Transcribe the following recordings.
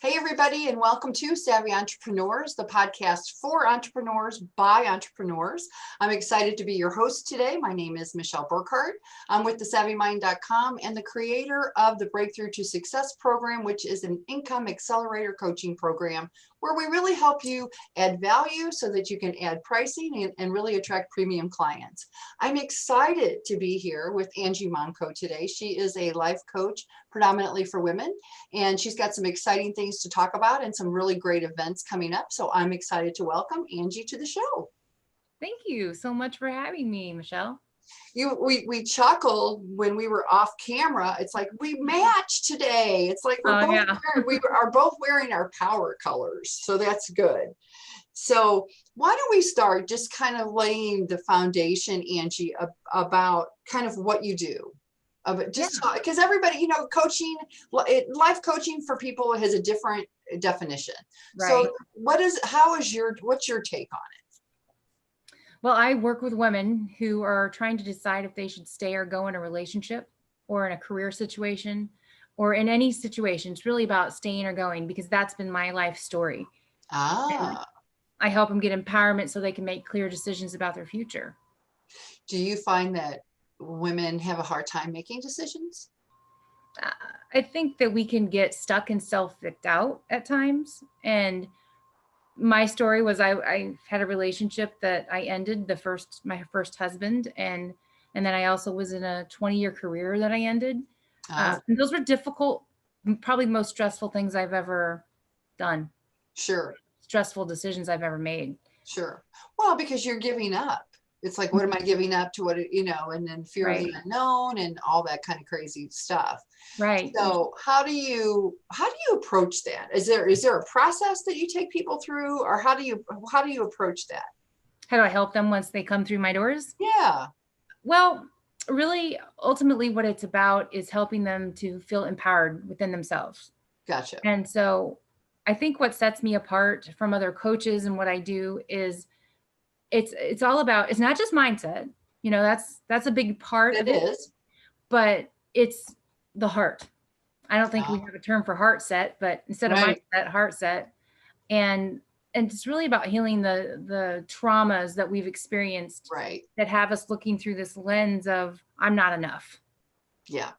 Hey, everybody, and welcome to Savvy Entrepreneurs, the podcast for entrepreneurs by entrepreneurs. I'm excited to be your host today. My name is Michelle Burkhardt. I'm with thesavvymind.com and the creator of the Breakthrough to Success program, which is an income accelerator coaching program where we really help you add value so that you can add pricing and really attract premium clients. I'm excited to be here with Angie Monko today. She is a life coach predominantly for women, and she's got some exciting things to talk about and some really great events coming up. So I'm excited to welcome Angie to the show. Thank you so much for having me, Michelle. We chuckled when we were off camera. It's like we match today. It's like we are both wearing our power colors. So that's good. So why don't we start just kind of laying the foundation, Angie, about kind of what you do. Because everybody, coaching, life coaching for people has a different definition. Right. So what's your take on it? Well, I work with women who are trying to decide if they should stay or go in a relationship or in a career situation or in any situation. It's really about staying or going, because that's been my life story. And I help them get empowerment so they can make clear decisions about their future. Do you find that women have a hard time making decisions? I think that we can get stuck in self-doubt at times. And my story was I had a relationship that I ended, my first husband. And then I also was in a 20-year career that I ended. And those were difficult, probably the most stressful things I've ever done. Sure. Stressful decisions I've ever made. Sure. Well, because you're giving up. It's like, what am I giving up to? And then fear of the unknown and all that kind of crazy stuff. Right. So how do you approach that? Is there a process that you take people through, or how do you approach that? How do I help them once they come through my doors? Yeah. Well, really, ultimately what it's about is helping them to feel empowered within themselves. Gotcha. And so I think what sets me apart from other coaches and what I do is it's all about, it's not just mindset, that's a big part of it, but it's the heart. I don't think we have a term for heart set, but instead of mindset, heart set. And it's really about healing the traumas that we've experienced that have us looking through this lens of I'm not enough. Yeah.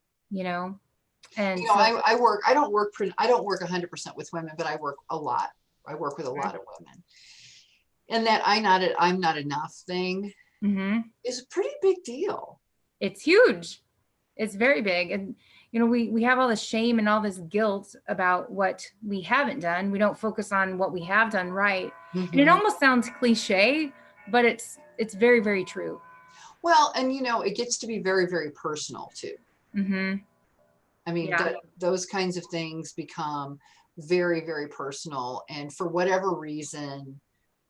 And I don't work 100% with women, but I work a lot. I work with a lot of women. And that I'm not enough thing is a pretty big deal. It's huge. It's very big. And, we have all this shame and all this guilt about what we haven't done. We don't focus on what we have done right. Mm-hmm. And it almost sounds cliche, but it's very, very true. Well, and, it gets to be very, very personal too. Mm-hmm. I mean, those kinds of things become very, very personal. And for whatever reason,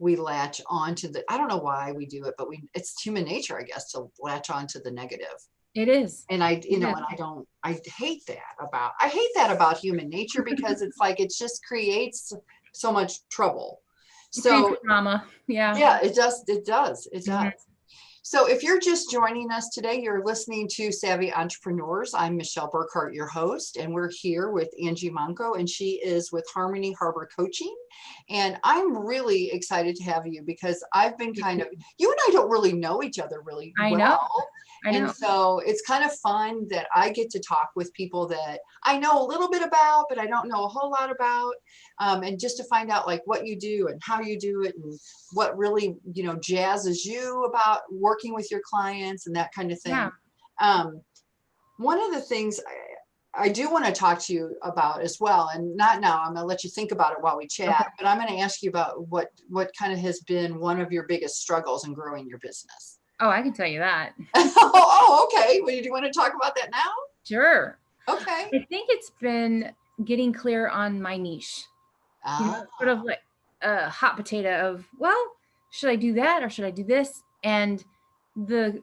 we latch onto I don't know why we do it, but it's human nature, I guess, to latch onto the negative. It is. And I hate that about human nature, because it's like, it just creates so much trouble. So drama. Yeah. Yeah, it does. Mm-hmm. So if you're just joining us today, you're listening to Savvy Entrepreneurs. I'm Michelle Burkhardt, your host, and we're here with Angie Monko, and she is with Harmony Harbor Coaching. And I'm really excited to have you, because I've been you and I don't really know each other really well. I know. And so it's kind of fun that I get to talk with people that I know a little bit about, but I don't know a whole lot about. And just to find out like what you do and how you do it, and what really, jazzes you about working with your clients and that kind of thing. Yeah. One of the things I do want to talk to you about as well, and not now, I'm going to let you think about it while we chat, but I'm going to ask you about what kind of has been one of your biggest struggles in growing your business. Oh, I can tell you that. Okay. Well, do you want to talk about that now? Sure. Okay. I think it's been getting clear on my niche. Sort of like a hot potato of, well, should I do that or should I do this? And the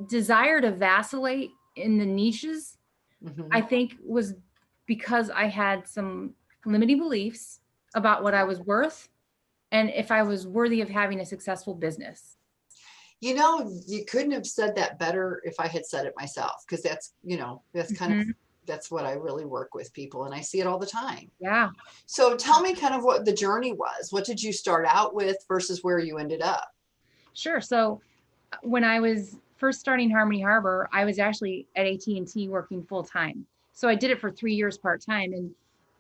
desire to vacillate in the niches, I think, was because I had some limiting beliefs about what I was worth and if I was worthy of having a successful business. You couldn't have said that better if I had said it myself, because that's kind of that's what I really work with people, and I see it all the time. Yeah. So tell me kind of what the journey was. What did you start out with versus where you ended up? Sure. So when I was first starting Harmony Harbor, I was actually at AT&T working full time. So I did it for 3 years part-time. And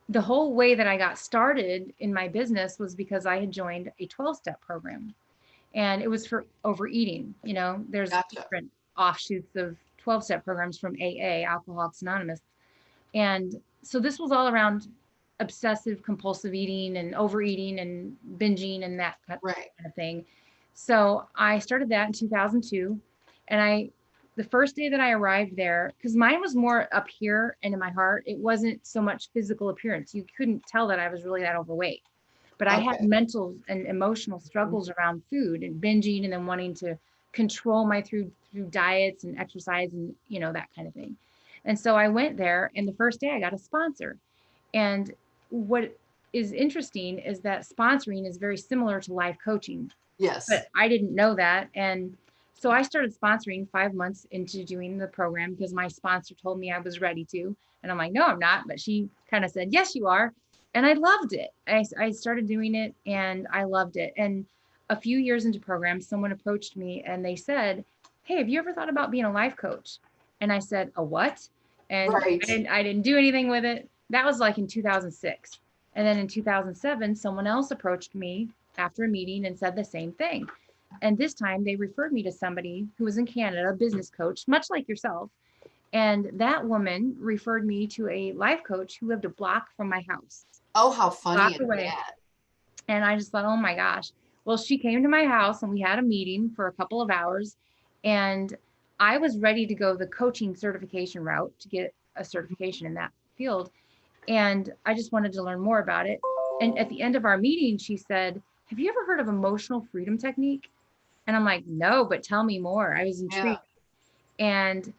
the whole way that I got started in my business was because I had joined a 12-step program, and it was for overeating. There's Gotcha. different offshoots of 12-step programs from AA, Alcoholics Anonymous. And so this was all around obsessive compulsive eating and overeating and binging and that kind of thing. So I started that in 2002. And the first day that I arrived there, because mine was more up here and in my heart, it wasn't so much physical appearance. You couldn't tell that I was really that overweight. But I had mental and emotional struggles around food and binging, and then wanting to control my through diets and exercise and, that kind of thing. And so I went there, and the first day I got a sponsor. And what is interesting is that sponsoring is very similar to life coaching. Yes. But I didn't know that. And so I started sponsoring 5 months into doing the program because my sponsor told me I was ready to. And I'm like, no, I'm not. But she kind of said, yes, you are. And I loved it. I started doing it and I loved it. And a few years into program, someone approached me and they said, hey, have you ever thought about being a life coach? And I said, a what? And I didn't do anything with it. That was like in 2006. And then in 2007, someone else approached me after a meeting and said the same thing. And this time they referred me to somebody who was in Canada, a business coach, much like yourself. And that woman referred me to a life coach who lived a block from my house. Oh, how funny is that? And I just thought, oh my gosh. Well, she came to my house and we had a meeting for a couple of hours. And I was ready to go the coaching certification route to get a certification in that field. And I just wanted to learn more about it. And at the end of our meeting, she said, have you ever heard of emotional freedom technique? And I'm like, no, but tell me more. I was intrigued. Yeah. And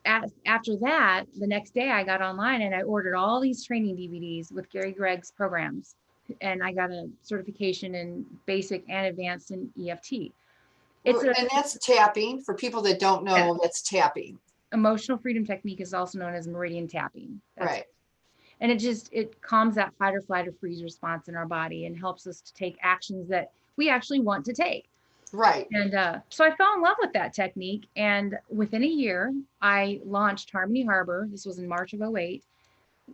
after that, the next day I got online and I ordered all these training DVDs with Gary Gregg's programs. And I got a certification in basic and advanced in EFT. And that's tapping. For people that don't know, that's tapping. Emotional freedom technique is also known as meridian tapping. Right. And it calms that fight or flight or freeze response in our body and helps us to take actions that we actually want to take. Right. And so I fell in love with that technique. And within a year, I launched Harmony Harbor. This was in March of 2008,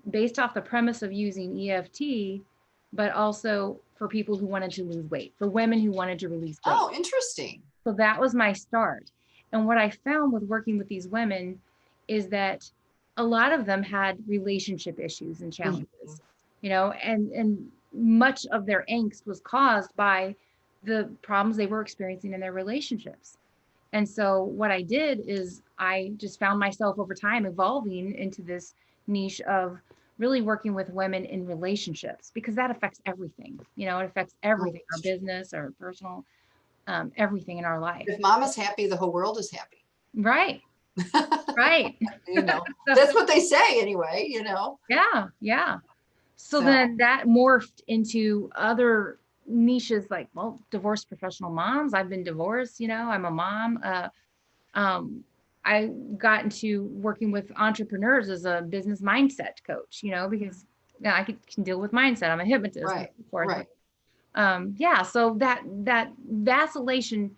based off the premise of using EFT, but also for people who wanted to lose weight, for women who wanted to release weight. Oh, interesting. So that was my start. And what I found with working with these women is that a lot of them had relationship issues and challenges, and much of their angst was caused by the problems they were experiencing in their relationships. And so what I did is I just found myself over time evolving into this niche of really working with women in relationships, because that affects everything. It affects everything, our business, our personal, everything in our life. If mama's happy, the whole world is happy. Right. Right. That's what they say anyway, Yeah. So then that morphed into other niches like, divorced professional moms. I've been divorced, I'm a mom. I got into working with entrepreneurs as a business mindset coach, because I can deal with mindset. I'm a hypnotist. Right. So that vacillation,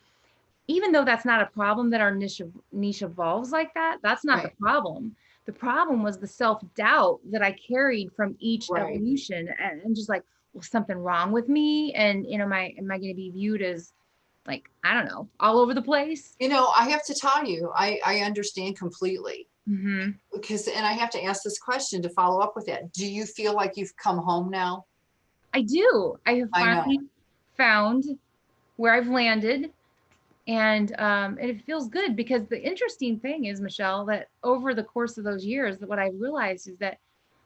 even though that's not a problem that our niche evolves like that, that's not the problem. The problem was the self-doubt that I carried from each evolution, and just like, well, something wrong with me. And, am I going to be viewed as like, I don't know, all over the place? I have to tell you, I understand completely. Mm-hmm. And I have to ask this question to follow up with that. Do you feel like you've come home now? I do. I have finally found where I've landed. And it feels good, because the interesting thing is, Michelle, that over the course of those years, that what I realized is that,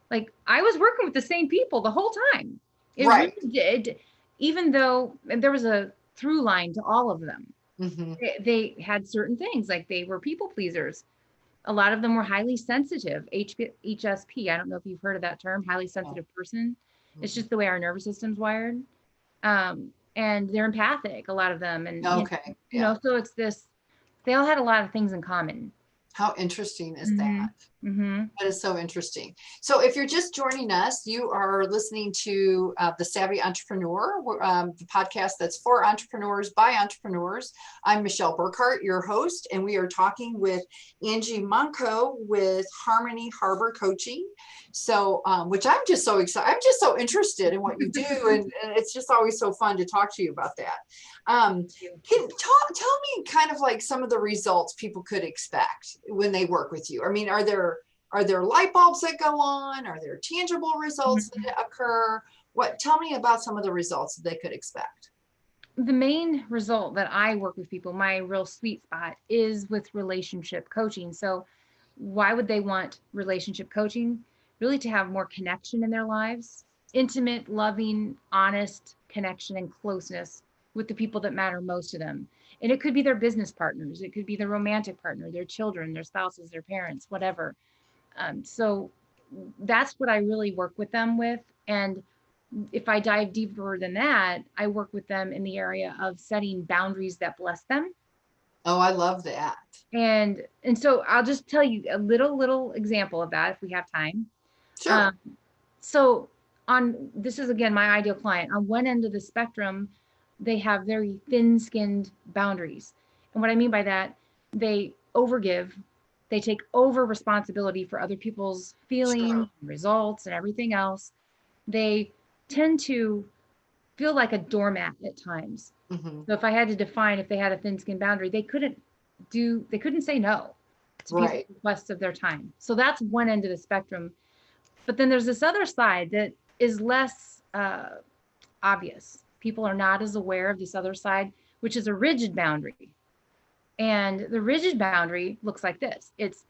like, I was working with the same people the whole time. It really did, even though there was a through line to all of them. Mm-hmm. They had certain things, like they were people pleasers. A lot of them were highly sensitive, HSP. I don't know if you've heard of that term, highly sensitive person. Mm-hmm. It's just the way our nervous system's wired. And they're empathic, a lot of them. And, so it's this, they all had a lot of things in common. How interesting is that? That is so interesting. So if you're just joining us, you are listening to The Savvy Entrepreneur, the podcast that's for entrepreneurs by entrepreneurs. I'm Michelle Burkhart, your host, and we are talking with Angie Monko with Harmony Harbor Coaching. So, which I'm just so excited. I'm just so interested in what you do. And it's just always so fun to talk to you about that. Tell me kind of like some of the results people could expect when they work with you. I mean, are there light bulbs that go on? Are there tangible results that occur? Tell me about some of the results that they could expect. The main result that I work with people, my real sweet spot, is with relationship coaching. So why would they want relationship coaching? Really to have more connection in their lives, intimate, loving, honest connection and closeness with the people that matter most to them. And it could be their business partners. It could be their romantic partner, their children, their spouses, their parents, whatever. So that's what I really work with them with. And if I dive deeper than that, I work with them in the area of setting boundaries that bless them. Oh, I love that. And so I'll just tell you a little example of that if we have time. Sure. So this is again my ideal client. On one end of the spectrum, they have very thin-skinned boundaries. And what I mean by that, they overgive. They take over responsibility for other people's feelings, results, and everything else. They tend to feel like a doormat at times. So if I had to define if they had a thin-skinned boundary, they couldn't say no to people's requests of their time. So that's one end of the spectrum. But then there's this other side that is less obvious. People are not as aware of this other side, which is a rigid boundary. And the rigid boundary looks like this. It's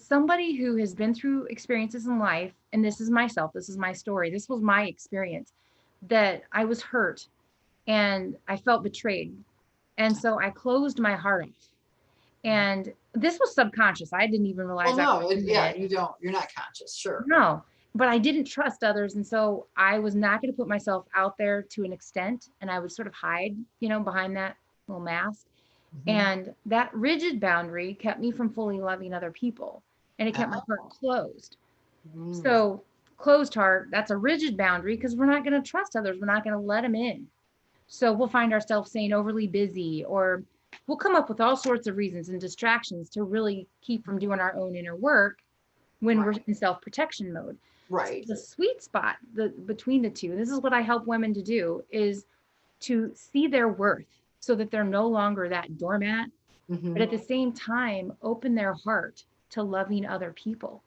somebody who has been through experiences in life, and this is myself, this is my story, this was my experience, that I was hurt and I felt betrayed. And so I closed my heart off. And this was subconscious. I didn't even realize. You're not conscious, sure. No, but I didn't trust others. And so I was not going to put myself out there to an extent. And I would sort of hide, behind that little mask. And that rigid boundary kept me from fully loving other people. And it kept my heart closed. So closed heart, that's a rigid boundary because we're not going to trust others. We're not going to let them in. So we'll find ourselves saying overly busy, or we'll come up with all sorts of reasons and distractions to really keep from doing our own inner work when we're in self-protection mode. Right. So the sweet spot between the two, this is what I help women to do, is to see their worth so that they're no longer that doormat, but at the same time, open their heart to loving other people.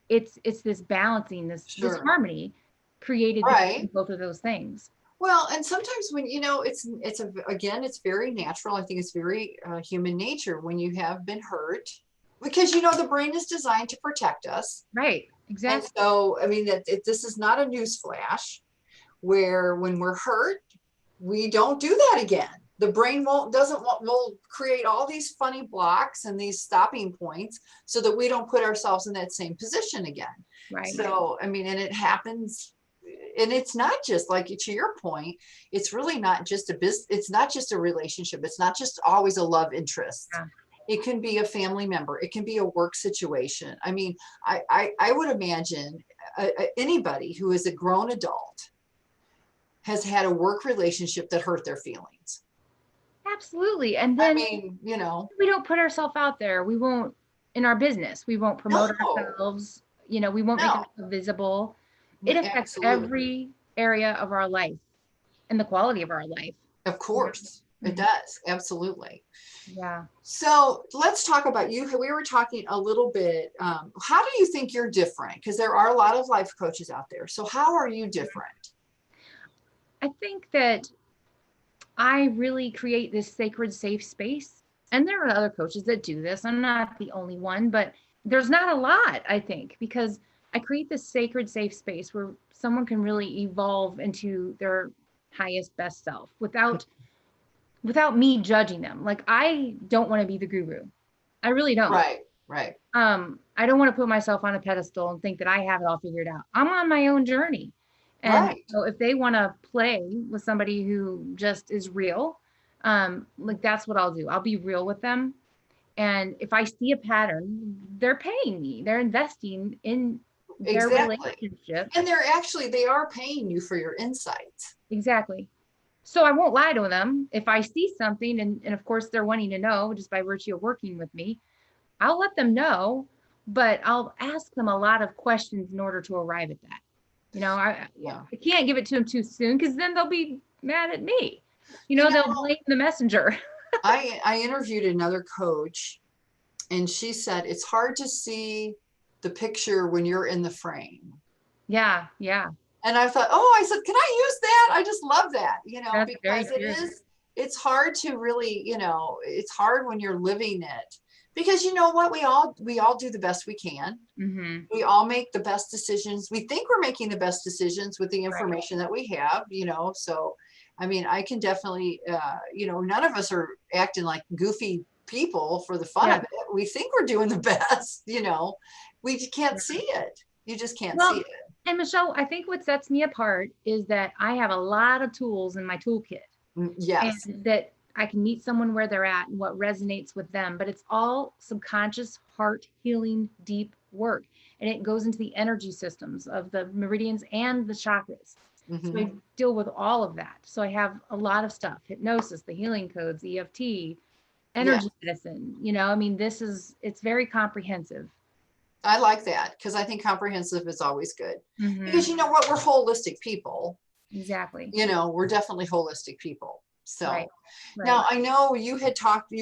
It's this balancing, this harmony created between both of those things. Well, and sometimes when, it's very natural. I think it's very human nature when you have been hurt, because, the brain is designed to protect us. Right. Exactly. And so, I mean, this is not a news flash where when we're hurt, we don't do that again. The brain will create all these funny blocks and these stopping points so that we don't put ourselves in that same position again. Right. So, I mean, and it happens. And it's not just like, to your point, it's really not just it's not just a relationship. It's not just always a love interest. Yeah. It can be a family member. It can be a work situation. I mean, I would imagine anybody who is a grown adult has had a work relationship that hurt their feelings. Absolutely. And then, we don't put ourselves out there. We won't, in our business, we won't promote ourselves. We won't make ourselves visible. It affects every area of our life and the quality of our life. Of course, it does. Absolutely. Yeah. So let's talk about you. We were talking a little bit. How do you think you're different? Because there are a lot of life coaches out there. So how are you different? I think that I really create this sacred, safe space. And there are other coaches that do this. I'm not the only one, but there's not a lot, I think, because I create this sacred, safe space where someone can really evolve into their highest, best self without me judging them. Like, I don't want to be the guru. I really don't. Right. I don't want to put myself on a pedestal and think that I have it all figured out. I'm on my own journey. And so if they want to play with somebody who just is real, like, that's what I'll do. I'll be real with them And if I see a pattern, they're paying me, they're investing in their relationship. And they are paying you for your insights. Exactly. So I won't lie to them. If I see something, and of course they're wanting to know just by virtue of working with me, I'll let them know, but I'll ask them a lot of questions in order to arrive at that. I can't give it to them too soon, because then they'll be mad at me. They'll blame the messenger. I interviewed another coach, and she said it's hard to see the picture when you're in the frame. Yeah. And I thought, I said, can I use that? I just love that, That's because it's hard to really, it's hard when you're living it, because you know what, we all do the best we can. Mm-hmm. We all make the best decisions. We think we're making the best decisions with the information that we have, so, I mean, I can definitely, none of us are acting like goofy people for the fun of it. We think we're doing the best, we can't see it. You just can't see it. And Michelle, I think what sets me apart is that I have a lot of tools in my toolkit. Yes. And that I can meet someone where they're at and what resonates with them, but it's all subconscious, heart healing, deep work. And it goes into the energy systems of the meridians and the chakras. Mm-hmm. So I deal with all of that. So I have a lot of stuff: hypnosis, the healing codes, EFT, energy medicine. It's very comprehensive. I like that, because I think comprehensive is always good. Mm-hmm. Because you know what, we're holistic people. Exactly. We're definitely holistic people. So right. Now I know you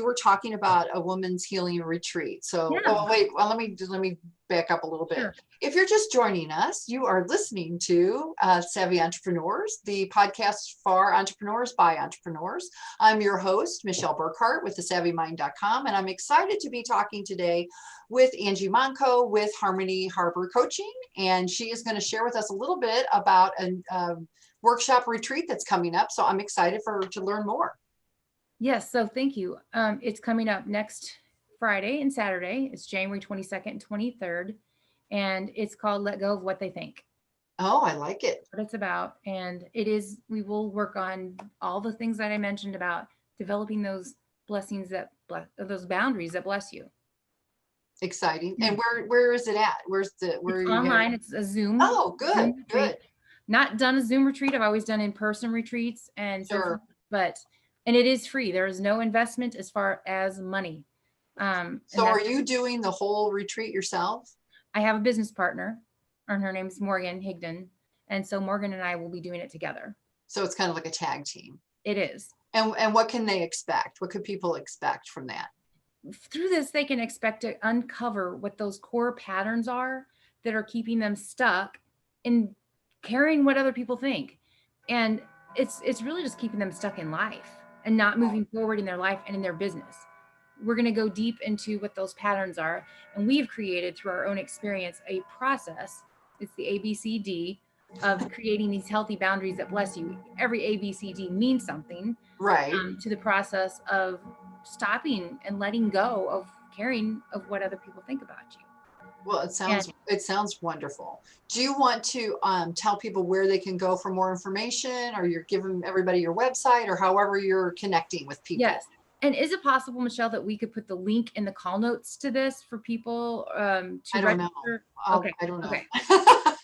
were talking about a woman's healing retreat. So let me back up a little bit. Sure. If you're just joining us, you are listening to Savvy Entrepreneurs, the podcast for entrepreneurs by entrepreneurs. I'm your host, Michelle Burkhart with thesavvymind.com, and I'm excited to be talking today with Angie Monko with Harmony Harbor Coaching, and she is going to share with us a little bit about a workshop retreat that's coming up. So I'm excited to learn more. Yes. So thank you. It's coming up next Friday and Saturday. It's January 22nd and 23rd. And it's called Let Go of What They Think. Oh, I like it. What it's about. And we will work on all the things that I mentioned about developing those blessings those boundaries that bless you. Exciting. And where is it at? It's online. It's a Zoom. Oh, good. Zoom good. Not done a Zoom retreat. I've always done in-person retreats, and sure. And it is free. There is no investment as far as money. So are you doing the whole retreat yourself? I have a business partner, and her name's Morgan Higdon. And so Morgan and I will be doing it together. So it's kind of like a tag team. It is. And what can they expect? What could people expect from that? Through this, they can expect to uncover what those core patterns are that are keeping them stuck in caring what other people think. And it's really just keeping them stuck in life and not moving forward in their life and in their business. We're going to go deep into what those patterns are. And we've created through our own experience a process. It's the ABCD of creating these healthy boundaries that bless you. Every ABCD means something. Right. To the process of stopping and letting go of caring of what other people think about you. Well, it sounds wonderful. Do you want to tell people where they can go for more information, or you're giving everybody your website, or however you're connecting with people? Yes. And is it possible, Michelle, that we could put the link in the call notes to this for people to register? Okay. I don't know. Okay.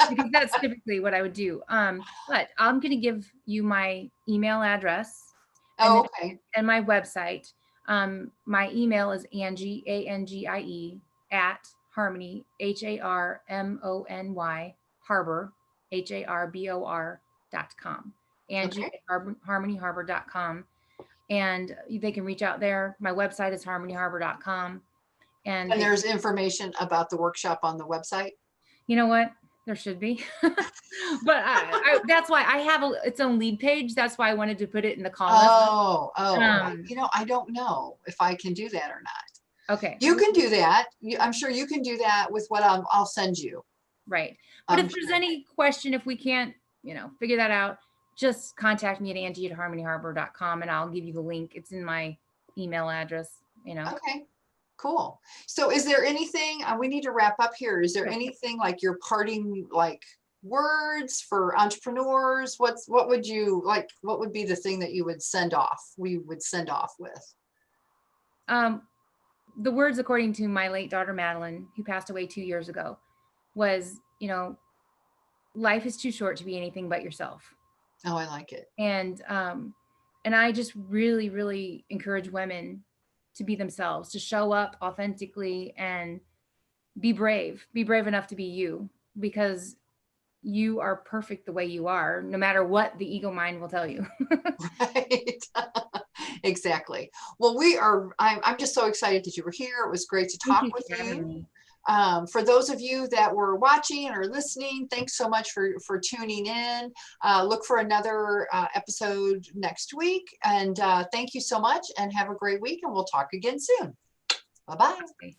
Because that's typically what I would do. But I'm going to give you my email address. Okay. And my website. My email is Angie, ANGIE, at Harmony, HARMONY, Harbor, HARBOR.com. Angie at harmonyharbor.com. And they can reach out there. My website is harmonyharbor.com. And there's information about the workshop on the website? You know what? There should be. But that's why I have its own lead page. That's why I wanted to put it in the call. I don't know if I can do that or not. Okay. You can do that. I'm sure you can do that with what I'll send you. Right. But if there's any question, if we can't, figure that out, just contact me at Angie@harmonyharbor.com and I'll give you the link. It's in my email address, Okay, cool. So is there anything, we need to wrap up here. Is there anything like your parting, words for entrepreneurs? What would you like? What would be the thing that you would send off? We would send off with? the words, according to my late daughter, Madeline, who passed away 2 years ago, was, life is too short to be anything but yourself. Oh, I like it. And I just really, really encourage women to be themselves, to show up authentically and be brave enough to be you, because you are perfect the way you are, no matter what the ego mind will tell you. Right. Exactly. Well, I'm just so excited that you were here. It was great to talk with you. For those of you that were watching or listening, thanks so much for tuning in. Look for another episode next week. And thank you so much, and have a great week, and we'll talk again soon. Bye-bye.